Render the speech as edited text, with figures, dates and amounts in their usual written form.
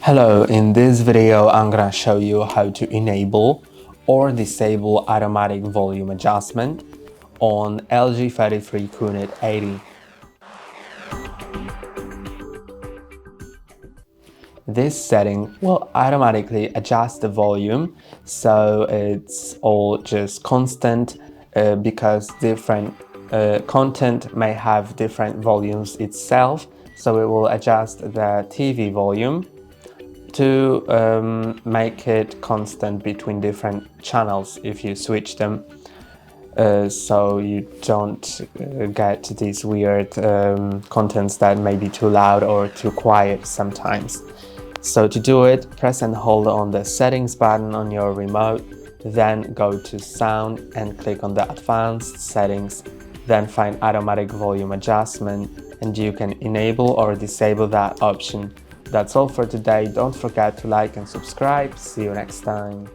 Hello, in this video I'm gonna show you how to enable or disable automatic volume adjustment on LG 43QNED80. This setting will automatically adjust the volume so it's all just constant because different content may have different volumes itself, so it will adjust the TV volume to make it constant between different channels if you switch them, so you don't get these weird contents that may be too loud or too quiet sometimes. So to do it, press and hold on the settings button on your remote, then go to sound and click on the advanced settings, then find automatic volume adjustment and you can enable or disable that option. That's all for today. Don't forget to like and subscribe. See you next time.